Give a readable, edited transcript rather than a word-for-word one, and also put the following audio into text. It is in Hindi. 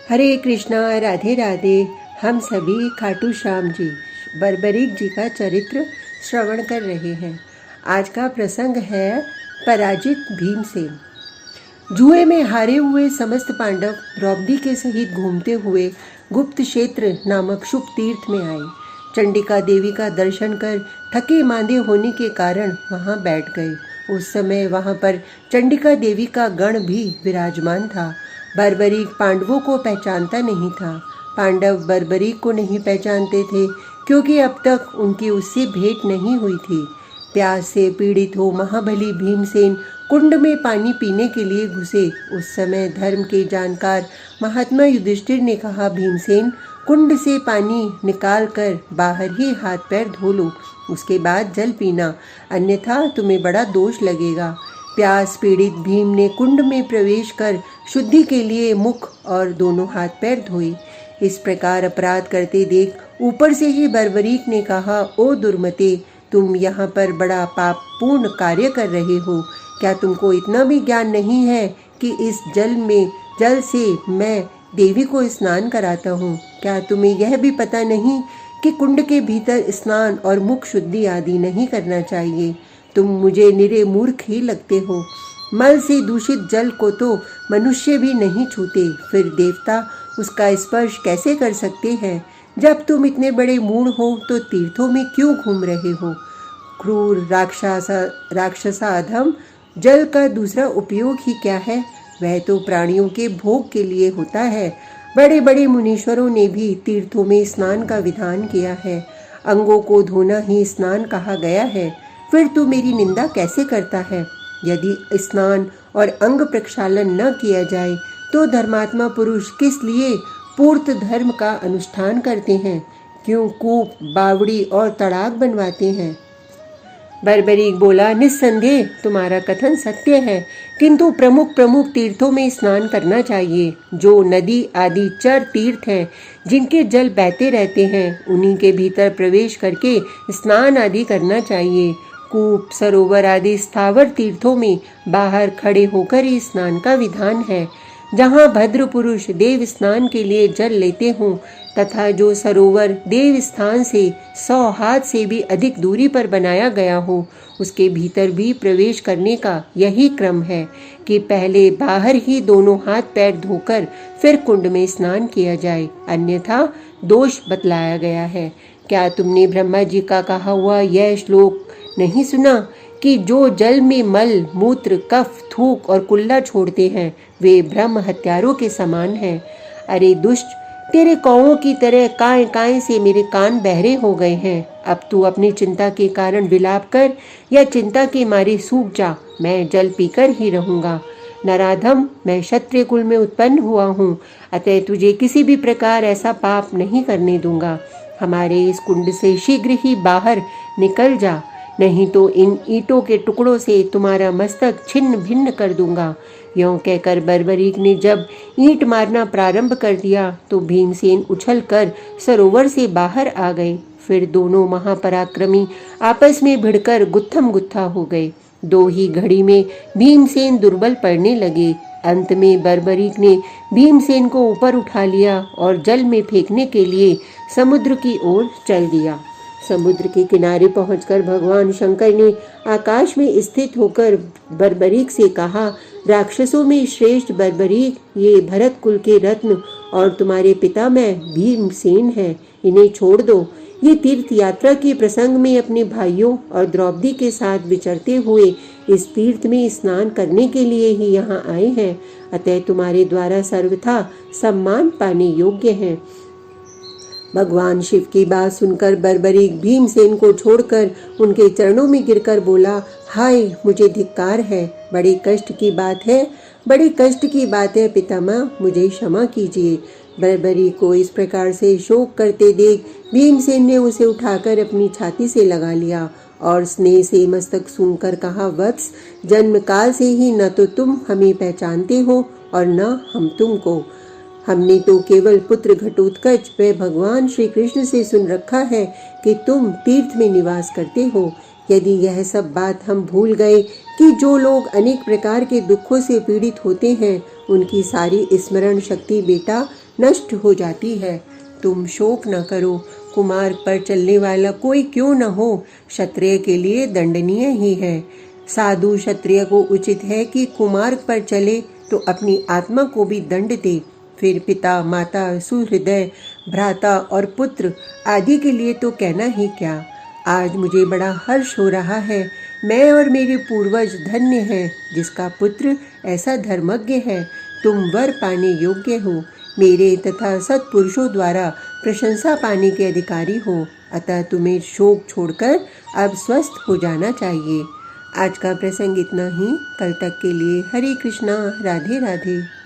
हरे कृष्णा, राधे राधे। हम सभी खाटू श्याम जी बर्बरीक जी का चरित्र श्रवण कर रहे हैं। आज का प्रसंग है पराजित भीमसेन। जुए में हारे हुए समस्त पांडव द्रौपदी के सहित घूमते हुए गुप्त क्षेत्र नामक शुभ तीर्थ में आए। चंडिका देवी का दर्शन कर थके मांदे होने के कारण वहां बैठ गए। उस समय वहां पर चंडिका देवी का गण भी विराजमान था। बर्बरीक पांडवों को पहचानता नहीं था। पांडव बर्बरीक को नहीं पहचानते थे क्योंकि अब तक उनकी उससे भेंट नहीं हुई थी। प्यास से पीड़ित हो महाबली भीमसेन कुंड में पानी पीने के लिए घुसे। उस समय धर्म के जानकार महात्मा युधिष्ठिर ने कहा, भीमसेन, कुंड से पानी निकाल कर बाहर ही हाथ पैर धो लो, उसके बाद जल पीना, अन्यथा तुम्हें बड़ा दोष लगेगा। प्यास पीड़ित भीम ने कुंड में प्रवेश कर शुद्धि के लिए मुख और दोनों हाथ पैर धोए। इस प्रकार अपराध करते देख ऊपर से ही बर्बरीक ने कहा, ओ दुर्मते, तुम यहाँ पर बड़ा पापपूर्ण कार्य कर रहे हो। क्या तुमको इतना भी ज्ञान नहीं है कि इस जल से मैं देवी को स्नान कराता हूँ? क्या तुम्हें यह भी पता नहीं कि कुंड के भीतर स्नान और मुख शुद्धि आदि नहीं करना चाहिए? तुम मुझे निरे मूर्ख ही लगते हो। मल से दूषित जल को तो मनुष्य भी नहीं छूते, फिर देवता उसका स्पर्श कैसे कर सकते हैं? जब तुम इतने बड़े मूढ़ हो तो तीर्थों में क्यों घूम रहे हो? क्रूर राक्षसा अधम, जल का दूसरा उपयोग ही क्या है? वह तो प्राणियों के भोग के लिए होता है। बड़े बड़े मुनीश्वरों ने भी तीर्थों में स्नान का विधान किया है। अंगों को धोना ही स्नान कहा गया है। फिर तू मेरी निंदा कैसे करता है? यदि स्नान और अंग प्रक्षालन न किया जाए तो धर्मात्मा पुरुष किस लिए पूर्त धर्म का अनुष्ठान करते हैं? क्यों कूप, बावड़ी और तड़ाग बनवाते हैं? बर्बरीक बोला, निस्संदेह तुम्हारा कथन सत्य है, किंतु प्रमुख प्रमुख तीर्थों में स्नान करना चाहिए। जो नदी आदि चर तीर्थ हैं, जिनके जल बहते रहते हैं, उन्हीं के भीतर प्रवेश करके स्नान आदि करना चाहिए। कूप, सरोवर आदि स्थावर तीर्थों में बाहर खड़े होकर ही स्नान का विधान है। जहाँ भद्र पुरुष देव स्नान के लिए जल लेते हों तथा जो सरोवर देव स्थान से 100 हाथ से भी अधिक दूरी पर बनाया गया हो, उसके भीतर भी प्रवेश करने का यही क्रम है कि पहले बाहर ही दोनों हाथ पैर धोकर फिर कुंड में स्नान किया जाए, अन्यथा दोष बतलाया गया है। क्या तुमने ब्रह्मा जी का कहा हुआ यह श्लोक नहीं सुना कि जो जल में मल, मूत्र, कफ, थूक और कुल्ला छोड़ते हैं वे ब्रह्म हत्यारों के समान हैं। अरे दुष्ट, तेरे कौओं की तरह काएं काएं से मेरे कान बहरे हो गए हैं। अब तू अपनी चिंता के कारण विलाप कर या चिंता के मारे सूख जा, मैं जल पीकर ही रहूंगा। नराधम, मैं क्षत्रिय कुल में उत्पन्न हुआ हूँ, अतः तुझे किसी भी प्रकार ऐसा पाप नहीं करने दूंगा। हमारे इस कुंड से शीघ्र ही बाहर निकल जा, नहीं तो इन ईंटों के टुकड़ों से तुम्हारा मस्तक छिन्न भिन्न कर दूंगा। यों कहकर बर्बरीक ने जब ईंट मारना प्रारंभ कर दिया तो भीमसेन उछलकर सरोवर से बाहर आ गए। फिर दोनों महापराक्रमी आपस में भिड़कर गुत्थम गुत्था हो गए। दो ही घड़ी में भीमसेन दुर्बल पड़ने लगे। अंत में बर्बरीक ने भीमसेन को ऊपर उठा लिया और जल में फेंकने के लिए समुद्र की ओर चल दिया। समुद्र के किनारे पहुंचकर भगवान शंकर ने आकाश में स्थित होकर बर्बरीक से कहा, राक्षसों में श्रेष्ठ बर्बरीक, ये भरत कुल के रत्न और तुम्हारे पिता मैं भीमसेन है, इन्हें छोड़ दो। ये तीर्थ यात्रा के प्रसंग में अपने भाइयों और द्रौपदी के साथ विचरते हुए इस तीर्थ में स्नान करने के लिए ही यहाँ आए हैं, अतः तुम्हारे द्वारा सर्वथा सम्मान पाने योग्य हैं। भगवान शिव की बात सुनकर बर्बरीक भीमसेन को छोड़कर उनके चरणों में गिरकर बोला, हाय, मुझे धिक्कार है, बड़े कष्ट की बात है पितामह, मुझे क्षमा कीजिए। बर्बरीक को इस प्रकार से शोक करते देख भीमसेन ने उसे उठाकर अपनी छाती से लगा लिया और स्नेह से मस्तक सूंघकर कहा, वत्स, जन्म काल से ही न तो तुम हमें पहचानते हो और न हम तुमको। हमने तो केवल पुत्र घटोत्कच व भगवान श्री कृष्ण से सुन रखा है कि तुम तीर्थ में निवास करते हो। यदि यह सब बात हम भूल गए कि जो लोग अनेक प्रकार के दुखों से पीड़ित होते हैं, उनकी सारी स्मरण शक्ति बेटा नष्ट हो जाती है। तुम शोक न करो, कुमार्ग पर चलने वाला कोई क्यों न हो, क्षत्रिय के लिए दंडनीय ही है। साधु क्षत्रिय को उचित है कि कुमार्ग पर चले तो अपनी आत्मा को भी दंड दे। फिर पिता, माता, सुहृदय, भ्राता और पुत्र आदि के लिए तो कहना ही क्या। आज मुझे बड़ा हर्ष हो रहा है। मैं और मेरे पूर्वज धन्य हैं, जिसका पुत्र ऐसा धर्मज्ञ है। तुम वर पाने योग्य हो, मेरे तथा सत्पुरुषों द्वारा प्रशंसा पाने के अधिकारी हो। अतः तुम्हें शोक छोड़कर अब स्वस्थ हो जाना चाहिए। आज का प्रसंग इतना ही। कल तक के लिए हरे कृष्णा, राधे राधे।